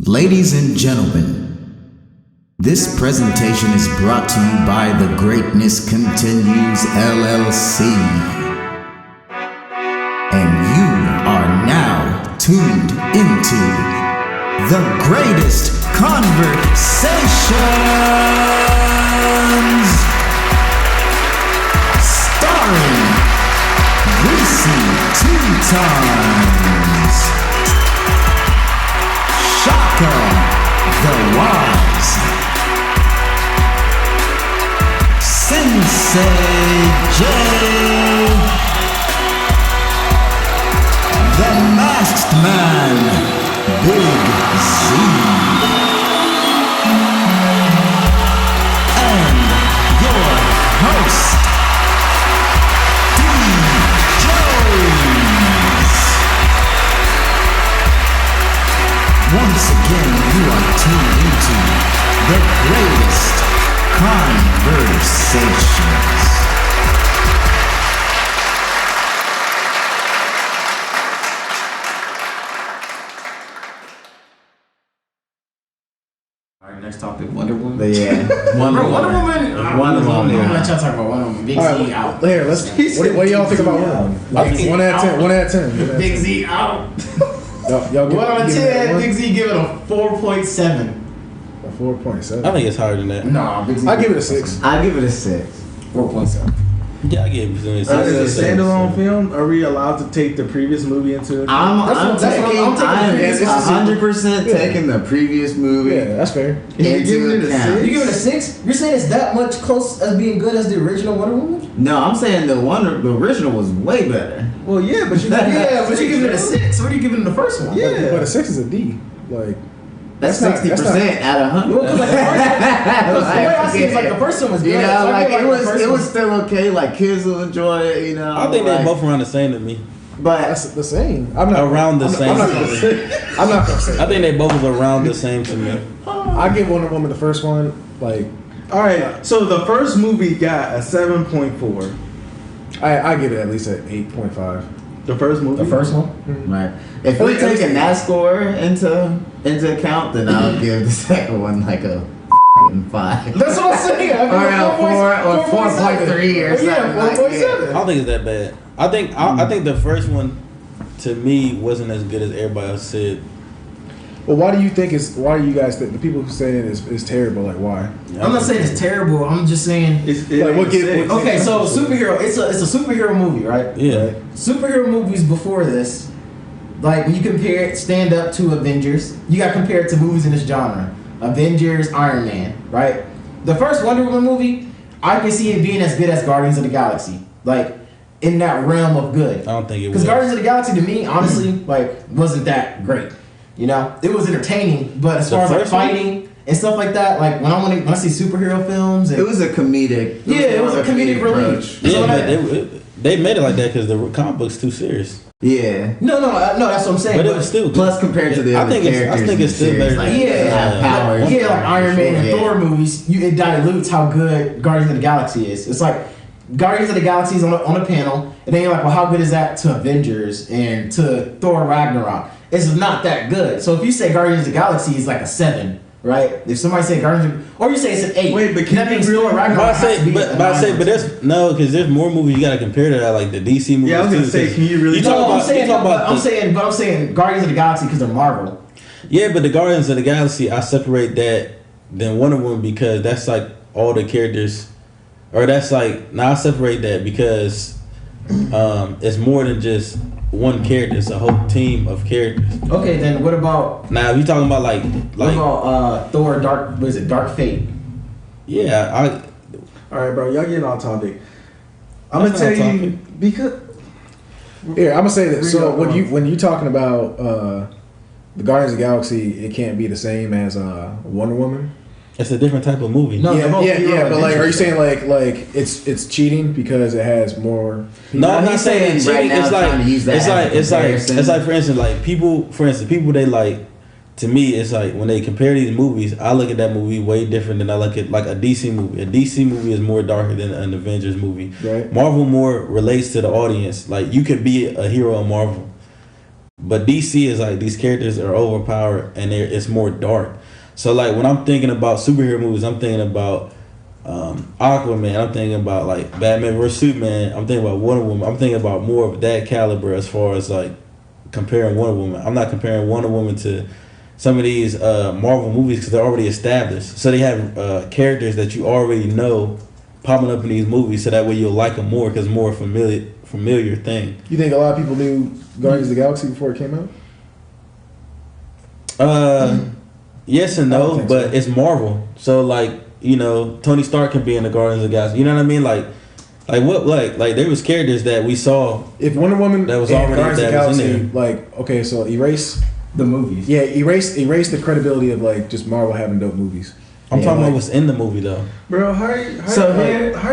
Ladies and gentlemen, this presentation is brought to you by The Greatness Continues LLC. And you are now tuned into The Greatest Conversations, starring Reese Two-Times, Shaka the Wise, Sensei J, the Masked Man, Big Z, and your host, D. Jones. Once again, you are tuned into the greatest conversations. All right, next topic, Wonder Woman. Yeah, Wonder Woman. Wonder Woman. I'm gonna let y'all talk about Wonder Woman. Big Z out. Here, let's. What do y'all think about Wonder Woman? Like, Big Z 1 out of 10. out. 1 out of 10. Big Z out. Y'all 1 out of give it 10. a Big Z give it a 4.7. 4.7. I think it's higher than that. Nah, Big Z. I give it a 6. I give it a 6. 4.7. Yeah, I give it a Is it a standalone film? Are we allowed to take the previous movie into account? I'm taking it's 100% yeah. taking the previous movie Yeah, that's fair. You're giving it a account. 6? You give it a 6? You're saying it's that much close as being good as the original Wonder Woman? No, I'm saying the original was way better. Well, yeah, but you Yeah, but you're giving it a 6. What are you giving it the first one? Yeah. But a 6 is a D. Like, That's That's not- 60% out of 100. Well, 'cause like the first one, the way I see it is like the first one was good. You so know, I like feel it the was first one- still okay. Like kids will enjoy it. You know, I think like, they're both around the same to me. But that's the same. I'm not Around the I'm same. not gonna say. I'm not gonna say. I think they both was around the same to me. I give Wonder Woman the first one. Like, All right, so the first movie got a 7.4. I give it at least an 8.5. The first movie? The first one? right, if we're taking that score into account, then I'll give the second one like a 5. That's what I'm saying. Or a 4.3 or something. Yeah, like, 4.7. I don't think it's that bad. I think the first one to me wasn't as good as everybody else said. Well, why do you guys think the people who say it is terrible? Like, why? I'm not saying it's terrible. I'm just saying. Like, what gives- Okay, so superhero. It's a superhero movie, right? Yeah. Right? Superhero movies before this, like when you compare it stand up to Avengers, you got to compare it to movies in this genre. Avengers, Iron Man, right? The first Wonder Woman movie, I can see it being as good as Guardians of the Galaxy, like in that realm of good. I don't think it Because was. Guardians of the Galaxy to me, honestly, like wasn't that great. You know, it was entertaining, but as The far as like first one? fighting and stuff like that, like when I see superhero films, and It was a comedic. it was a comedic relief. approach. So Yeah, when but I- they made it like that because the comic book's too serious. Yeah. no, that's what I'm saying. But it was still good. Plus, compared to the I other think it's- I characters, think in it's still the series, better like, than- Yeah. they have powers. Yeah, like Iron Man and Yeah. Thor movies, it dilutes how good Guardians of the Galaxy is. It's like Guardians of the Galaxy is on a panel, and then you're like, well, how good is that to Avengers and to Thor Ragnarok? It's not that good. So if you say Guardians of the Galaxy is like a 7, right? If somebody say Guardians, or you say it's an 8, Wait, but can that you means really- Thor Ragnarok But I has say, to be a but 9. that's no, because there's more movies you gotta compare to that, like the DC movies. Yeah, I was gonna too, say, 'cause can you really- You No, talk I'm about, saying, you talk about I'm the- saying Guardians of the Galaxy because they're Marvel. Yeah, but the Guardians of the Galaxy, I separate that than Wonder Woman because that's like all the characters, or that's like I separate that because it's more than just one character; it's a whole team of characters. Okay, then what about Now, if you talking about like Thor Dark Fate? yeah, All right, bro, y'all getting off topic. I'm That's gonna tell not you because Here, I'm gonna say this. So Read up when you talking about the Guardians of the Galaxy, it can't be the same as Wonder Woman. it's a different type of movie. No, they're both hero But like, are you adventures. saying like it's cheating because it has more? No, I'm not He's saying saying right cheating. now It's like trying to use that it's as a like it's like comparison. it's like for instance, like people they like. To me, it's like when they compare these movies, I look at that movie way different than I look at like a DC movie. A DC movie is more darker than an Avengers movie. Right. Marvel more relates to the audience. Like you could be a hero in Marvel. But DC is like these characters are overpowered and it's more dark. So like when I'm thinking about superhero movies, I'm thinking about Aquaman. I'm thinking about like Batman vs Superman. I'm thinking about Wonder Woman. I'm thinking about more of that caliber as far as like comparing Wonder Woman. I'm not comparing Wonder Woman to some of these Marvel movies because they're already established. So they have characters that you already know popping up in these movies, so that way you'll like them more because it's more familiar thing. You think a lot of people knew Guardians of the Galaxy before it came out? Yes and I don't no, think but so. it's Marvel. So like, you know, Tony Stark can be in the Guardians of the Galaxy. You know what I mean? Like what like there was characters that we saw. If Wonder Woman That was and already- Guardians of the that was in Galaxy, like, okay, so erase The movies. erase the credibility of like just Marvel having dope movies. I'm talking like- about what's in the movie though. Bro, how are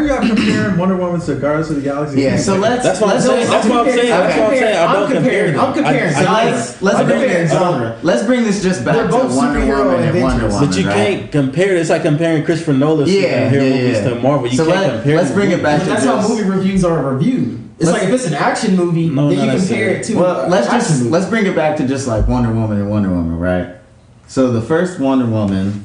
y'all comparing Wonder Woman to Guardians of the Galaxy? Yeah, so That's what I'm saying. That's what I'm saying. That's what I'm saying. I don't compare them. I'm comparing. So I let's bring comparing it. genre. Let's bring this just back They're to both Wonder superhero Woman and adventures. Wonder Woman. But you right? can't compare it. It's like comparing Christopher Nolan's superhero movies to Marvel. You So can't compare. let's them. bring it back But to that's just, how movie reviews are reviewed. It's Let's- like if it's an action movie, No, then not you compare necessarily. it to Well, let's action just movie. let's bring it back to just like Wonder Woman and Wonder Woman, right? So the first Wonder Woman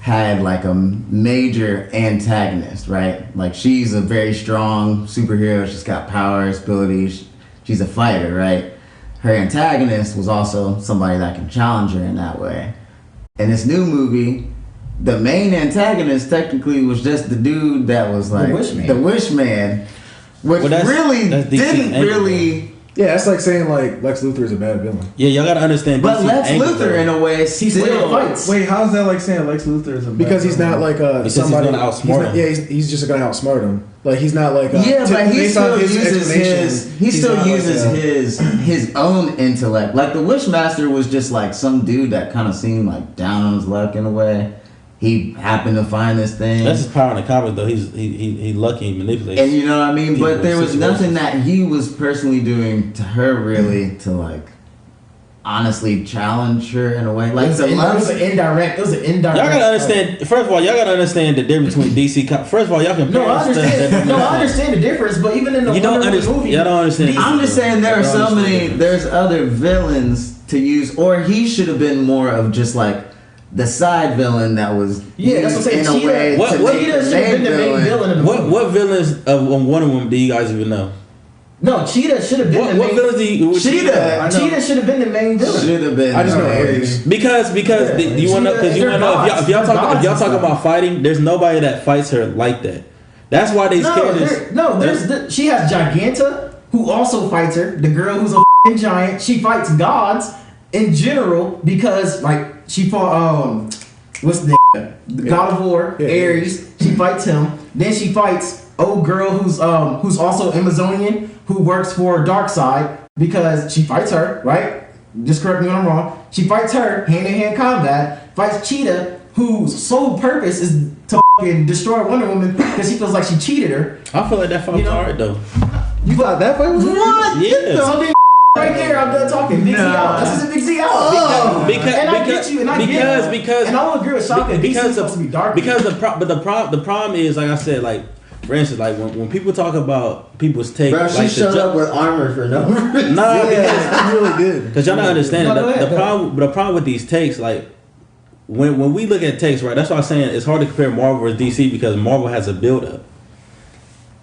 had like a major antagonist, right? Like she's a very strong superhero. She's got powers, abilities. She's a fighter, right? Her antagonist was also somebody that can challenge her in that way. In this new movie, the main antagonist technically was just the dude that was like Wishman. the Wishman, which Well, that's really DC didn't angle, really. Yeah, that's like saying like Lex Luthor is a bad villain. Yeah, y'all gotta understand. But DC's Lex angle, Luthor, though. in a way, He still fights. Wait, how's that like saying Lex Luthor is a Because he's not like Because he's somebody. gonna outsmart not- him. Yeah, he's just gonna outsmart him. Like he's not like Yeah, but he based on still his uses explanation, his he he's still not like uses his own intellect. Like the Wishmaster was just like some dude that kind of seemed like down on his luck in a way. He happened to find this thing, That's his power in the comics, though. He lucky. He manipulates. and you know what I mean. But People, there was situations. nothing that he was personally doing to her really to like honestly challenge her in a way. Like It was an indirect. It was an indirect. Y'all gotta understand. First of all, y'all gotta understand the difference between DC. First of all, y'all compare. No, I understand. No, I understand the difference. But even in the You don't Wonder Woman understand. movie, Y'all don't understand. I'm just saying there are Y'all so understand many. the difference. There's other villains to use, or he should have been more of just like the side villain that was Yeah, that's what I'm saying. in a way What- to what- make Cheetah the should have been the main villain. villain in the movie. What villains of Wonder Woman do you guys even know? No, Cheetah should have been What the main. villains do you? Cheetah. Cheetah should have been the main villain. Should have been. I just know Ares. Ares. Because Yeah, you want to because you they're want to know gods. if y'all They're talk if y'all gods talk and about fighting, there's nobody that fights her like that. That's why these characters. She has Giganta, who also fights her. The girl who's a f***ing giant. She fights gods in general because, like, she fought what's the God of War, Yeah. Ares. She fights him. Then she fights old girl who's also Amazonian who works for Darkseid because she fights her, right? Just correct me when I'm wrong. She fights her hand-to-hand combat. Fights Cheetah, whose sole purpose is to f***ing destroy Wonder Woman because she feels like she cheated her. I feel like that fight's You know- hard though. You thought that fight was What? Yeah. So then right there, I'm done talking. Big Z out. This is a Big Z out. Because and I get you, and I get it. because and I will agree with Shaka. because DC's supposed to be dark. the problem is, like I said, like for instance, like when people talk about people's take, Bro, she like showed up with armor for no reason. nah, because He really did. because y'all not understanding No, go ahead, the go problem with these takes, like when we look at takes, right? That's why I'm saying it's hard to compare Marvel versus DC because Marvel has a build up,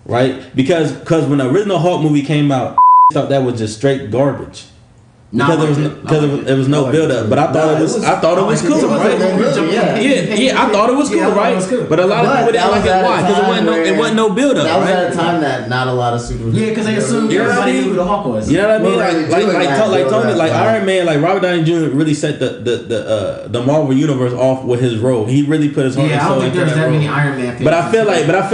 right? Because when the original Hulk movie came out, thought that was just straight garbage. Because there was no build up, but I thought it was cool, right? Yeah, I thought it was cool, Yeah, I thought it right? was cool. But a lot of people didn't like it. Why? Because it wasn't no build up, That was at right? a time that not a lot of superheroes. Yeah, because they assumed You know what I everybody mean? knew who the Hulk was. You know what I mean? Well, they do it Like build Tony, up, like right? Iron Man, like Robert Downey Jr. really set the Marvel universe off with his role. He really put his heart and Yeah, I soul don't think into there's that role. many Iron Man. But I feel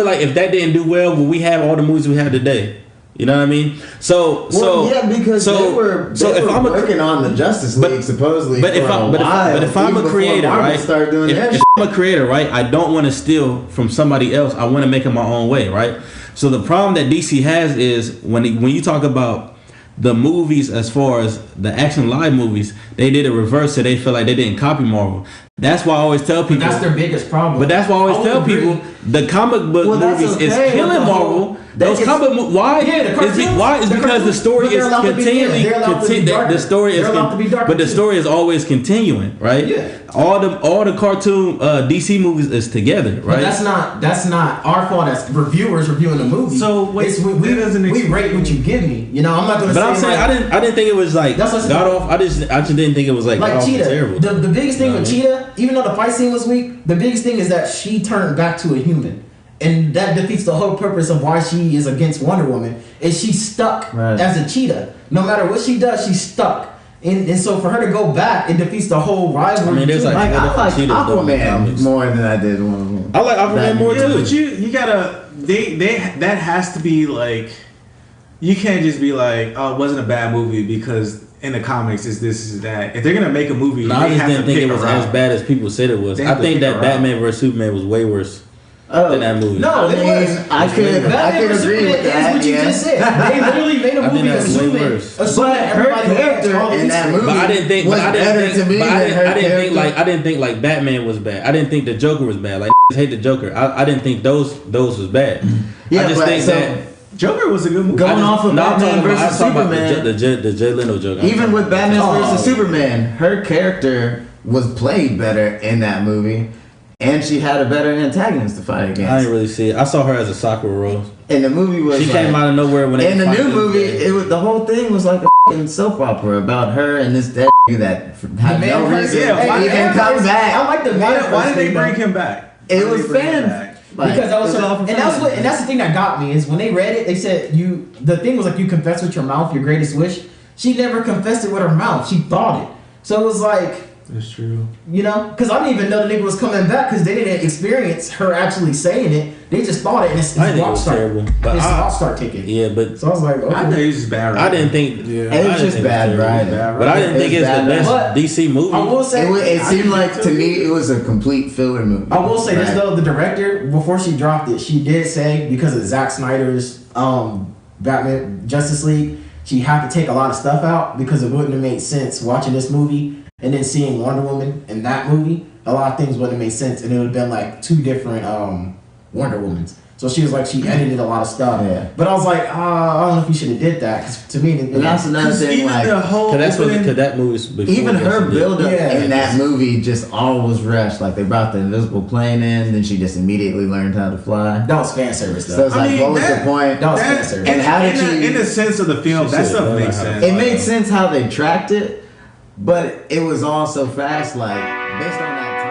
like if that didn't do well, will we have all the movies we have today? You know what I mean? Well, yeah, because they were working on the Justice League but- supposedly. But if I'm a creator, right? Start doing that If I'm a creator, right? I don't want to steal from somebody else. I want to make it my own way, right? So the problem that DC has is when you talk about the movies, as far as the action live movies, they did a reverse, so they feel like they didn't copy Marvel. That's why I always tell people. That's their biggest problem. But that's why I always tell agree. people the comic book Well, that's movies is okay, killing but the Marvel. Those comic book. Why? Yeah, the cartoons. Why is The because the cartoons, story but they're is allowed to be- continually. yeah, they're allowed to be darker. The story They're is, allowed to be darker but the too. story is always continuing, right? Yeah. All the cartoon DC movies is together, But right? that's not our fault as reviewers reviewing the movie. So, wait, It's that doesn't we explain- rate what you give me. You know, I'm not gonna. But say I'm saying like, I didn't think it was like That's what I'm god saying. off. I just didn't think it was like god like off Cheetah. terrible. The biggest thing You know with what I mean? Cheetah, even though the fight scene was weak, the biggest thing is that she turned back to a human. And that defeats the whole purpose of why she is against Wonder Woman. Is she's stuck Right. as a cheetah. No matter what she does, she's stuck. And so for her to go back, it defeats the whole rivalry. I mean, there's too. like- Like, I like Cheetah's dope in the Aquaman comics. more than I did Wonder Woman. I like Aquaman more Yeah, too. but you gotta that has to be like, you can't just be like, oh, it wasn't a bad movie because in the comics it's this is that. If they're gonna make a movie, No, I they just have didn't to think pick it was a route. as bad as people said it was. They I have to think pick that a Batman vs Superman was way worse Oh, than that movie. No, I it mean, was. I could Batman vs agree Superman with that. is what you Yeah. just said. They literally made a I think movie that's way assuming, worse. assuming But her everybody would catch character all the in that Easter eggs. movie But I didn't think. was But I better didn't to think. me But than her I didn't think character. like. I didn't think like Batman was bad. I didn't think the Joker was bad. Like hate the Joker. I didn't think those was bad. Yeah, I just but think so- that. Joker was a good movie. Going off of No, I'm Batman talking about- versus I'm talking about Superman. the Jay Leno Joker. I'm Even talking with about- Batman Oh. versus Superman, her character was played better in that movie, and she had a better antagonist to fight I against. didn't really see it. I saw her as a Sakura Rose. And the movie was She came like- out of nowhere when they in the fight new this movie, guy. it was the whole thing was like a fucking soap opera about her and this dead that had The no man reason yeah, to why- even come back. I like the Why did they thing, bring though. him back? It Why did was they bring him fans. back? Like, Because that was it her, all for and that's fans. what, and that's the thing that got me is when they read it, they said the thing was like you confess with your mouth your greatest wish. She never confessed it with her mouth. She thought it. So it was like, That's true. you know, because I didn't even know the nigga was coming back because they didn't experience her actually saying it. They just thought it, and his I think it watch was started. terrible. But His I- watch started ticking. Yeah, but So I was like, okay. I thought he was just bad. I didn't think. Yeah. It was I didn't just think bad terrible. writing. But I didn't It think was it's the bad best writing. DC movie. I will say, It seemed like to me it was a complete filler movie. I will say this Right. though, the director before she dropped it, she did say because of Zack Snyder's Batman Justice League, she had to take a lot of stuff out because it wouldn't have made sense watching this movie and then seeing Wonder Woman in that movie. A lot of things wouldn't have made sense, and it would have been like two different Wonder Womans. So she was like, she edited a lot of stuff. Yeah. But I was like, I don't know if you should have did that because to me, And that's another thing. Even Like the whole Cause that's what. opening- Cause that movie's before even her Justice League. build up Yeah. in that movie just all was rushed. Like they brought the invisible plane in, then she just immediately learned how to fly. that was fan service So though. it's like, what was the point? That was fan That, service. And how did in you- the sense of the film, She that said, stuff "Learn makes how to sense. It made sense how they tracked it, but it was all so fast. Like based on that